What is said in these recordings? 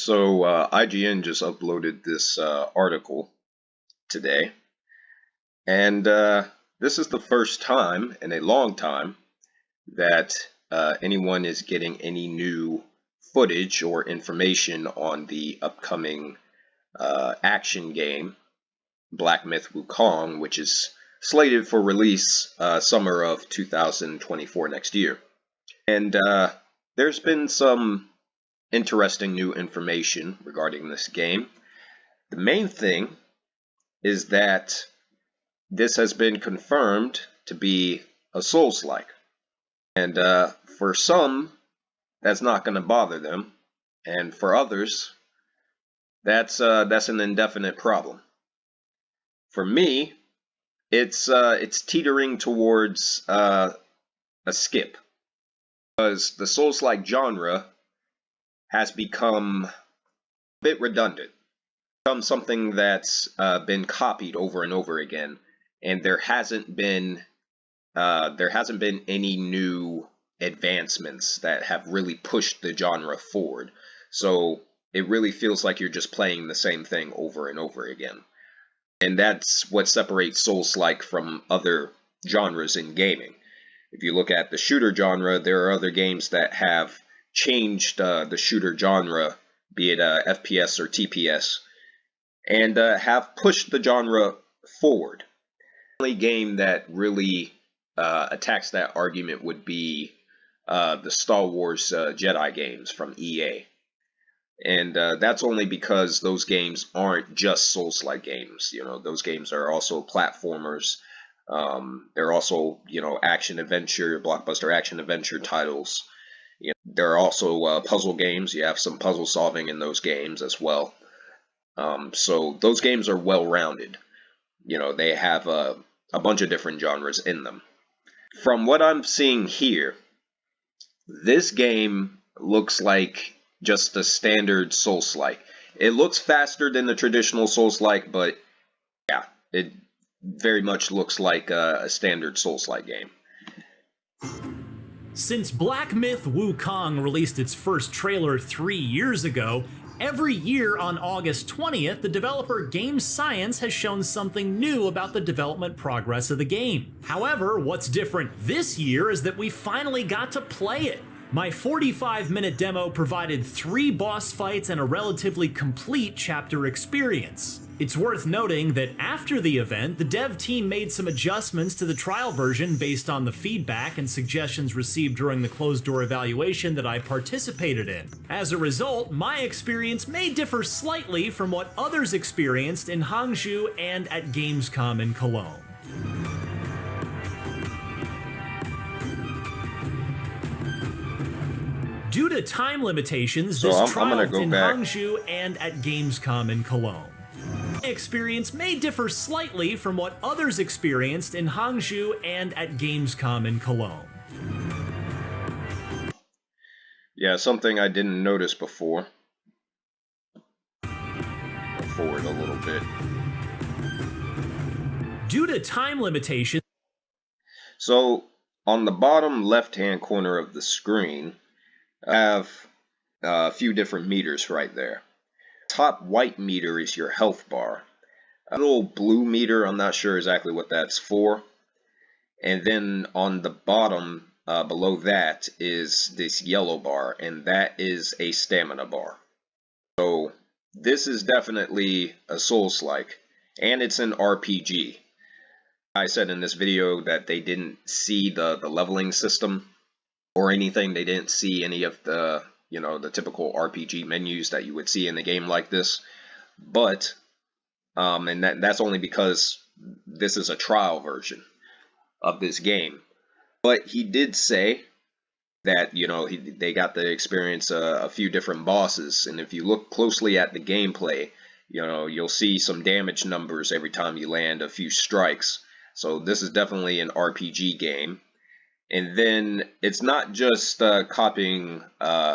So IGN just uploaded this article today, and this is the first time in a long time that anyone is getting any new footage or information on the upcoming action game, Black Myth Wukong, which is slated for release summer of 2024 next year. And there's been some interesting new information regarding this game. The main thing is that this has been confirmed to be a Soulslike. And for some, that's not going to bother them. And for others, that's an indefinite problem. For me, it's teetering towards a skip. Because the Souls-like genre has become a bit redundant, become something that's been copied over and over again, and there hasn't been any new advancements that have really pushed the genre forward. So it really feels like you're just playing the same thing over and over again, and that's what separates Souls-like from other genres in gaming. If you look at the shooter genre, there are other games that have changed the shooter genre, be it FPS or TPS, and have pushed the genre forward. The only game that really attacks that argument would be the Star Wars Jedi games from EA. And that's only because those games aren't just Souls-like games. You know, those games are also platformers. They're also, action adventure, blockbuster action adventure titles. There are also puzzle games. You have some puzzle solving in those games as well. So those games are well-rounded. They have a bunch of different genres in them. From what I'm seeing here, this game looks like just a standard Souls-like. It looks faster than the traditional Souls-like, but yeah, it very much looks like a standard Souls-like game. Since Black Myth Wukong released its first trailer 3 years ago, every year on August 20th, the developer Game Science has shown something new about the development progress of the game. However, what's different this year is that we finally got to play it. My 45-minute demo provided 3 boss fights and a relatively complete chapter experience. It's worth noting that after the event, the dev team made some adjustments to the trial version based on the feedback and suggestions received during the closed-door evaluation that I participated in. As a result, my experience may differ slightly from what others experienced in Hangzhou and at Gamescom in Cologne. Due to time limitations, this trial in Hangzhou and at Gamescom in Cologne. My experience may differ slightly from what others experienced in Hangzhou and at Gamescom in Cologne. Yeah, something I didn't notice before. Go forward a little bit. Due to time limitations. So, on the bottom left-hand corner of the screen, I have a few different meters right there. Top white meter is your health bar. A little blue meter, I'm not sure exactly what that's for. And then on the bottom below that is this yellow bar, and that is a stamina bar. So this is definitely a Souls-like, and it's an RPG. I said in this video that they didn't see the leveling system or anything. They didn't see any of the the typical RPG menus that you would see in a game like this, but and that's only because this is a trial version of this game. But he did say that they got to experience a few different bosses, and if you look closely at the gameplay, you'll see some damage numbers every time you land a few strikes. So this is definitely an RPG game. And then it's not just copying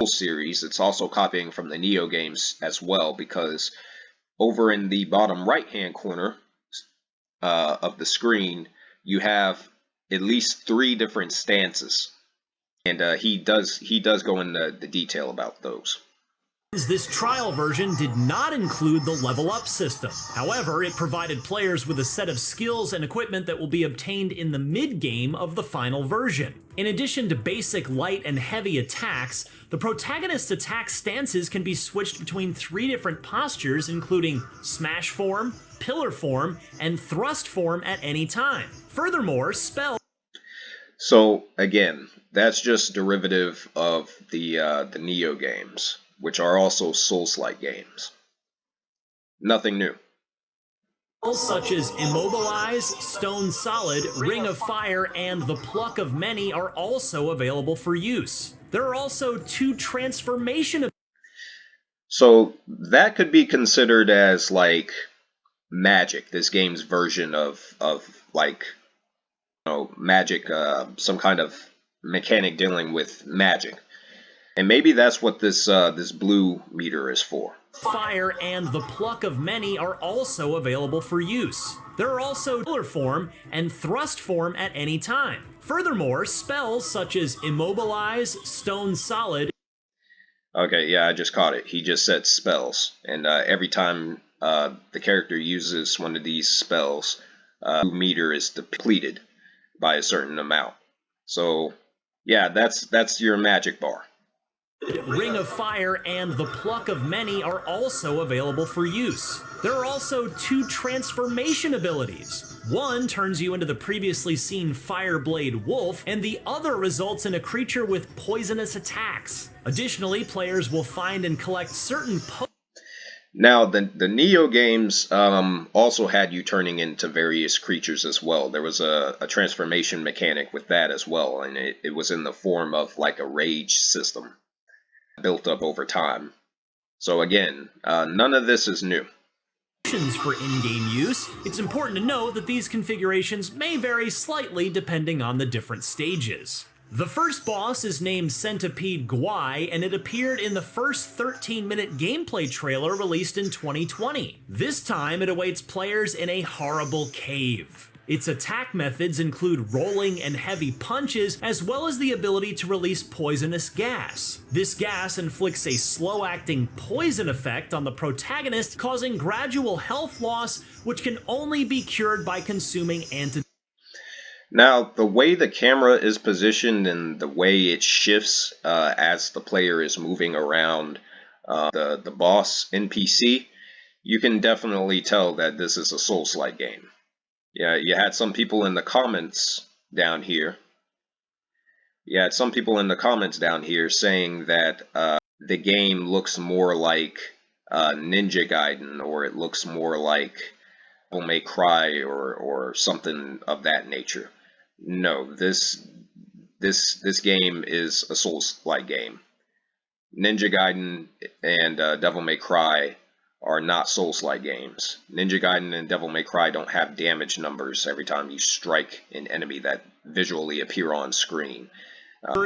series, it's also copying from the Neo games as well, because over in the bottom right-hand corner of the screen, you have at least 3 different stances. And he does go into the detail about those. This trial version did not include the level up system. However, it provided players with a set of skills and equipment that will be obtained in the mid-game of the final version. In addition to basic light and heavy attacks, the protagonist's attack stances can be switched between 3 different postures, including smash form, pillar form, and thrust form at any time. Furthermore, spells... So, again, that's just derivative of the Neo games, which are also Soulslike games. Nothing new. Such as Immobilize, Stone Solid, Ring of Fire, and the Pluck of Many are also available for use. There are also 2 transformation. So that could be considered as like magic, this game's version of like, you know, magic, some kind of mechanic dealing with magic. And maybe that's what this this blue meter is for. Fire and the Pluck of Many are also available for use. There are also pillar form and thrust form at any time. Furthermore, spells such as Immobilize, Stone Solid... Okay, yeah, I just caught it. He just said spells. And every time the character uses one of these spells, meter is depleted by a certain amount. So, yeah, that's your magic bar. Ring of Fire and the Pluck of Many are also available for use. There are also 2 transformation abilities. One turns you into the previously seen Fireblade Wolf, and the other results in a creature with poisonous attacks. Additionally, players will find and collect certain Now, the Neo games also had you turning into various creatures as well. There was a transformation mechanic with that as well, and it was in the form of like a rage system built up over time. So again, none of this is new. For in-game use, it's important to note that these configurations may vary slightly depending on the different stages. The first boss is named Centipede Guai, and it appeared in the first 13-minute gameplay trailer released in 2020. This time, it awaits players in a horrible cave. Its attack methods include rolling and heavy punches, as well as the ability to release poisonous gas. This gas inflicts a slow-acting poison effect on the protagonist, causing gradual health loss, which can only be cured by consuming antidote. Now, the way the camera is positioned and the way it shifts as the player is moving around the boss NPC, you can definitely tell that this is a Soulslike game. Yeah, you had some people in the comments down here. Saying that the game looks more like Ninja Gaiden, or it looks more like Devil May Cry, or something of that nature. No, this game is a Souls-like game. Ninja Gaiden and Devil May Cry are not Souls-like games. Ninja Gaiden and Devil May Cry don't have damage numbers every time you strike an enemy that visually appear on screen.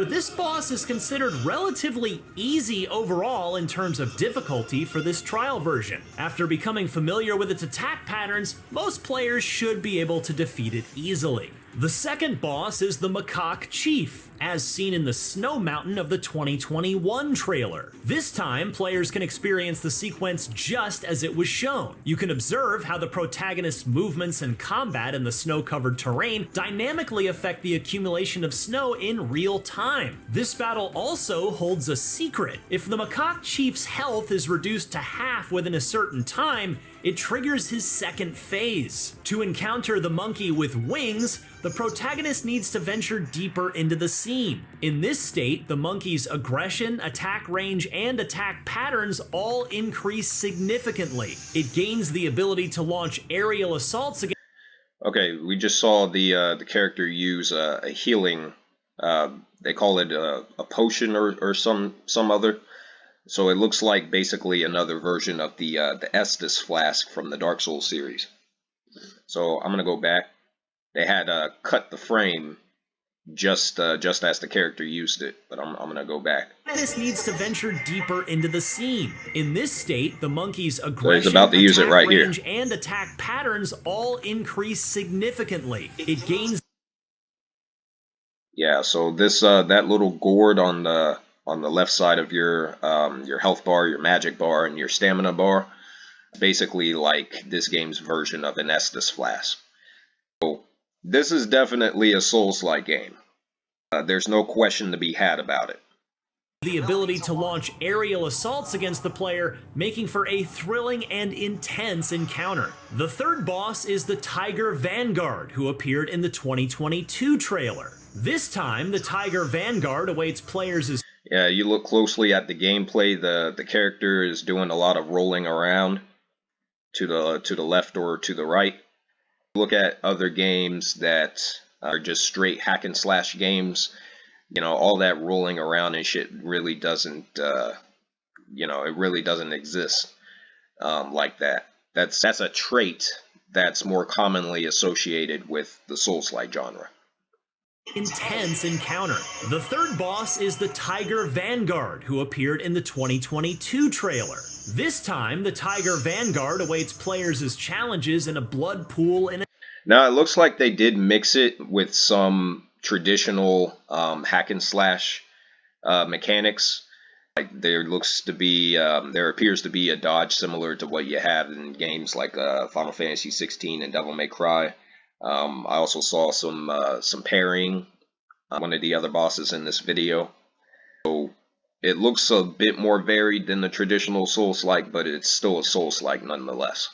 This boss is considered relatively easy overall in terms of difficulty for this trial version. After becoming familiar with its attack patterns, most players should be able to defeat it easily. The second boss is the Macaque Chief, as seen in the Snow Mountain of the 2021 trailer. This time, players can experience the sequence just as it was shown. You can observe how the protagonist's movements and combat in the snow-covered terrain dynamically affect the accumulation of snow in real time. This battle also holds a secret. If the Macaque Chief's health is reduced to half within a certain time, it triggers his second phase. To encounter the monkey with wings, the protagonist needs to venture deeper into the scene. In this state, the monkey's aggression, attack range, and attack patterns all increase significantly. It gains the ability to launch aerial assaults against... Okay, we just saw the character use a healing, they call it a potion or some other. So it looks like basically another version of the Estus flask from the Dark Souls series. So I'm gonna go back. They had cut the frame just as the character used it, but I'm gonna go back. This needs to venture deeper into the scene. In this state, the monkey's aggression, so he's about to use it right range, here, and attack patterns all increase significantly. It gains... Yeah, so this that little gourd on the on the left side of your health bar, your magic bar, and your stamina bar. Basically like this game's version of an Estus Flask. So this is definitely a Souls-like game. There's no question to be had about it. The ability to launch aerial assaults against the player, making for a thrilling and intense encounter. The third boss is the Tiger Vanguard, who appeared in the 2022 trailer. This time, the Tiger Vanguard awaits players as... Yeah, you look closely at the gameplay, the character is doing a lot of rolling around to the left or to the right. Look at other games that are just straight hack and slash games. You know, all that rolling around and shit really doesn't, you know, it really doesn't exist like that. That's a trait that's more commonly associated with the Souls-like genre. Intense encounter. The third boss is the Tiger Vanguard, who appeared in the 2022 trailer. This time, the Tiger Vanguard awaits players as challenges in a blood pool in a... Now, it looks like they did mix it with some traditional hack and slash mechanics. Like there appears to be a dodge similar to what you have in games like Final Fantasy 16 and Devil May Cry. I also saw some parrying on one of the other bosses in this video. So it looks a bit more varied than the traditional Souls-like, but it's still a Souls-like nonetheless.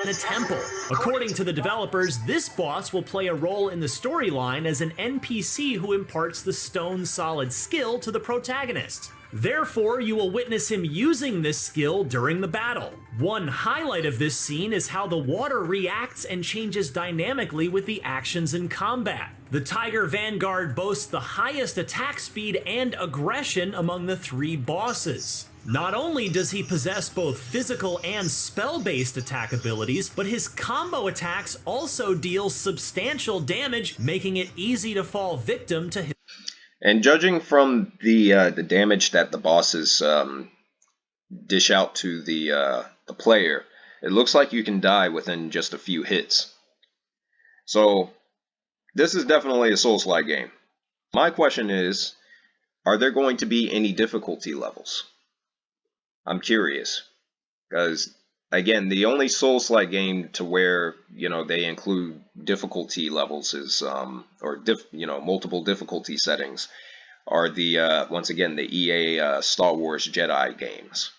In a temple. According to the developers, this boss will play a role in the storyline as an NPC who imparts the stone solid skill to the protagonist. Therefore, you will witness him using this skill during the battle. One highlight of this scene is how the water reacts and changes dynamically with the actions in combat. The Tiger Vanguard boasts the highest attack speed and aggression among the three bosses. Not only does he possess both physical and spell-based attack abilities, but his combo attacks also deal substantial damage, making it easy to fall victim to his... And judging from the damage that the bosses dish out to the player, it looks like you can die within just a few hits. So this is definitely a Souls-like game. My question is, are there going to be any difficulty levels? I'm curious, because again, the only Souls-like game to where, you know, they include difficulty levels is multiple difficulty settings are the once again the EA Star Wars Jedi games.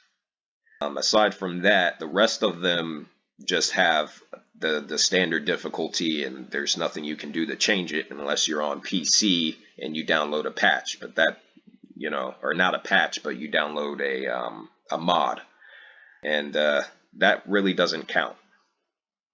Aside from that, the rest of them just have the standard difficulty, and there's nothing you can do to change it unless you're on PC and you download a patch. But that, you know, or not a patch, but you download a mod, and that really doesn't count.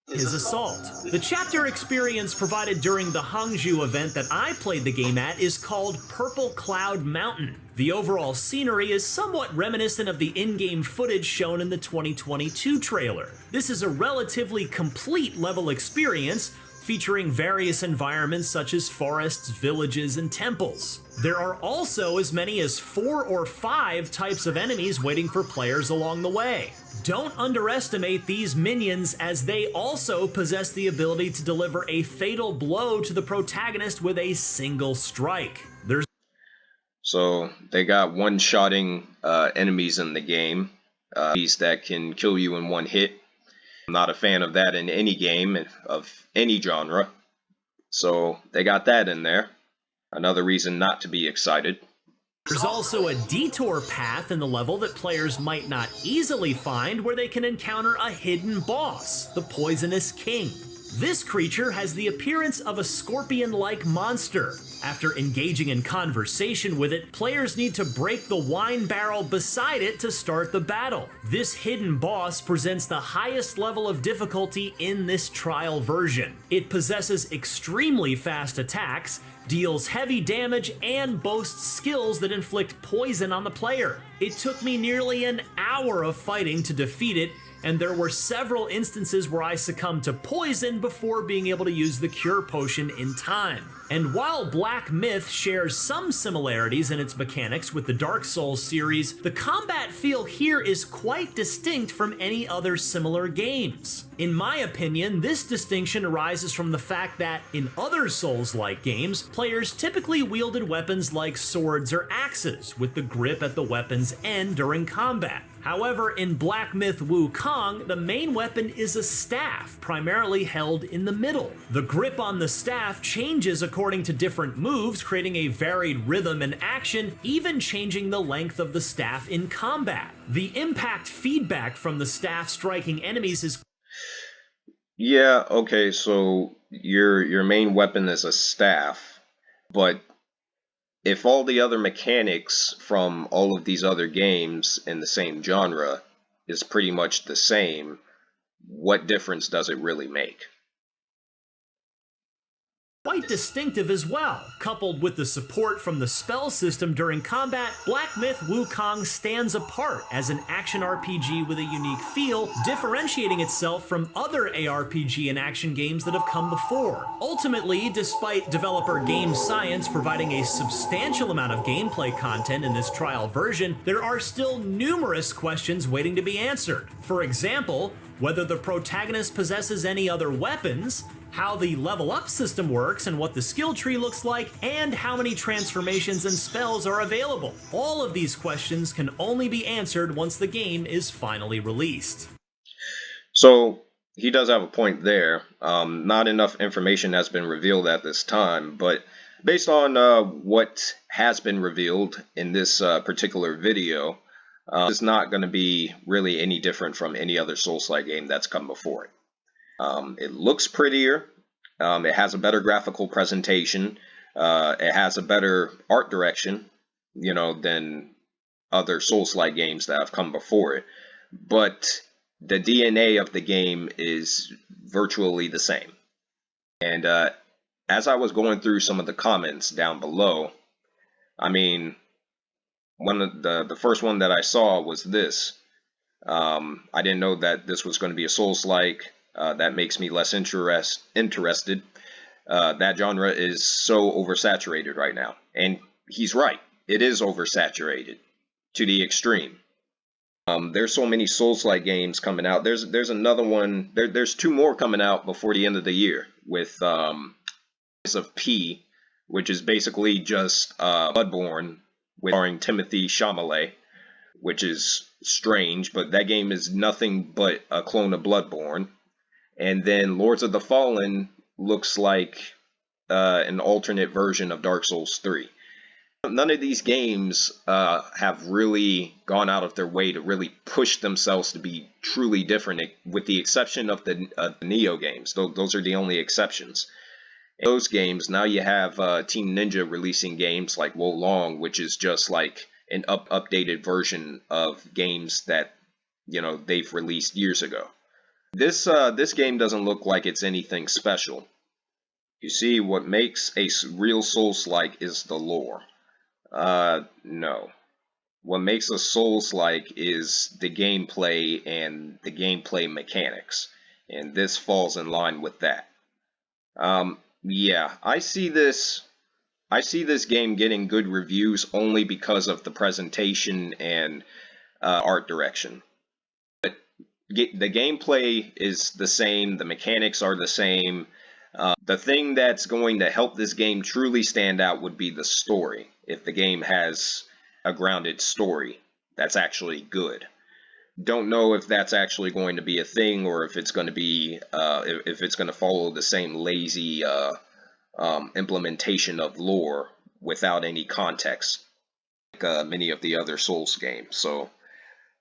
His assault. The chapter experience provided during the Hangzhou event that I played the game at is called Purple Cloud Mountain. The overall scenery is somewhat reminiscent of the in-game footage shown in the 2022 trailer. This is a relatively complete level experience, featuring various environments such as forests, villages, and temples. There are also as many as 4 or 5 types of enemies waiting for players along the way. Don't underestimate these minions, as they also possess the ability to deliver a fatal blow to the protagonist with a single strike. So they got one-shotting enemies in the game, enemies that can kill you in one hit. I'm not a fan of that in any game of any genre, so they got that in there. Another reason not to be excited. There's also a detour path in the level that players might not easily find, where they can encounter a hidden boss, the Poisonous King. This creature has the appearance of a scorpion-like monster. After engaging in conversation with it, players need to break the wine barrel beside it to start the battle. This hidden boss presents the highest level of difficulty in this trial version. It possesses extremely fast attacks, deals heavy damage, and boasts skills that inflict poison on the player. It took me nearly an hour of fighting to defeat it, and there were several instances where I succumbed to poison before being able to use the cure potion in time. And while Black Myth shares some similarities in its mechanics with the Dark Souls series, the combat feel here is quite distinct from any other similar games. In my opinion, this distinction arises from the fact that in other Souls-like games, players typically wielded weapons like swords or axes, with the grip at the weapon's end during combat. However, in Black Myth Wukong, the main weapon is a staff, primarily held in the middle. The grip on the staff changes according to different moves, creating a varied rhythm and action, even changing the length of the staff in combat. The impact feedback from the staff striking enemies is... Yeah, okay, so your main weapon is a staff, but if all the other mechanics from all of these other games in the same genre is pretty much the same, what difference does it really make? quite distinctive as well. Coupled with the support from the spell system during combat, Black Myth Wukong stands apart as an action RPG with a unique feel, differentiating itself from other ARPG and action games that have come before. Ultimately, despite developer Game Science providing a substantial amount of gameplay content in this trial version, there are still numerous questions waiting to be answered. For example, whether the protagonist possesses any other weapons, how the level up system works and what the skill tree looks like, and how many transformations and spells are available. All of these questions can only be answered once the game is finally released. So he does have a point there. Not enough information has been revealed at this time, but based on what has been revealed in this particular video, it's not going to be really any different from any other Soulslike game that's come before it. It looks prettier. It has a better graphical presentation. It has a better art direction, than other Soulslike games that have come before it. But the DNA of the game is virtually the same. And as I was going through some of the comments down below, I mean, one of the first one that I saw was this. I didn't know that this was going to be a Soulslike. That makes me less interested. That genre is so oversaturated right now. And he's right. It is oversaturated to the extreme. There's so many Souls-like games coming out. There's another one. There's two more coming out before the end of the year with Rise of P, which is basically just Bloodborne starring Timothy Chalamet, which is strange, but that game is nothing but a clone of Bloodborne. And then Lords of the Fallen looks like an alternate version of Dark Souls 3. None of these games have really gone out of their way to really push themselves to be truly different, with the exception of the Neo games. Those are the only exceptions. In those games, now you have Team Ninja releasing games like Wukong, which is just like an updated version of games that they've released years ago. This game doesn't look like it's anything special. You see, what makes a real Souls-like is the lore. No. What makes a Souls-like is the gameplay and the gameplay mechanics, and this falls in line with that. Yeah, I see this game getting good reviews only because of the presentation and art direction. The gameplay is the same, the mechanics are the same. The thing that's going to help this game truly stand out would be the story. If the game has a grounded story that's actually good. Don't know if that's actually going to be a thing, or if it's going to be if it's going to follow the same lazy implementation of lore without any context, like many of the other Souls games. So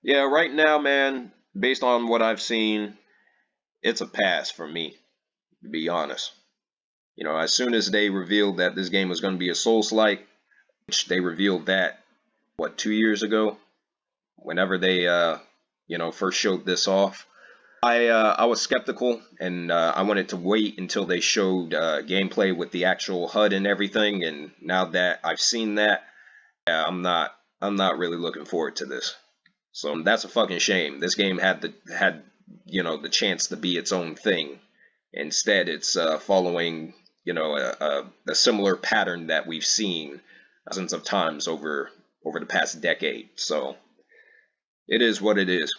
yeah, right now, man, based on what I've seen, it's a pass for me, to be honest. As soon as they revealed that this game was going to be a Souls-like, which they revealed that, 2 years ago? Whenever they, first showed this off, I was skeptical, and I wanted to wait until they showed gameplay with the actual HUD and everything, and now that I've seen that, yeah, I'm not really looking forward to this. So that's a fucking shame. This game had the chance to be its own thing. Instead, it's following, a similar pattern that we've seen dozens of times over the past decade. So it is what it is.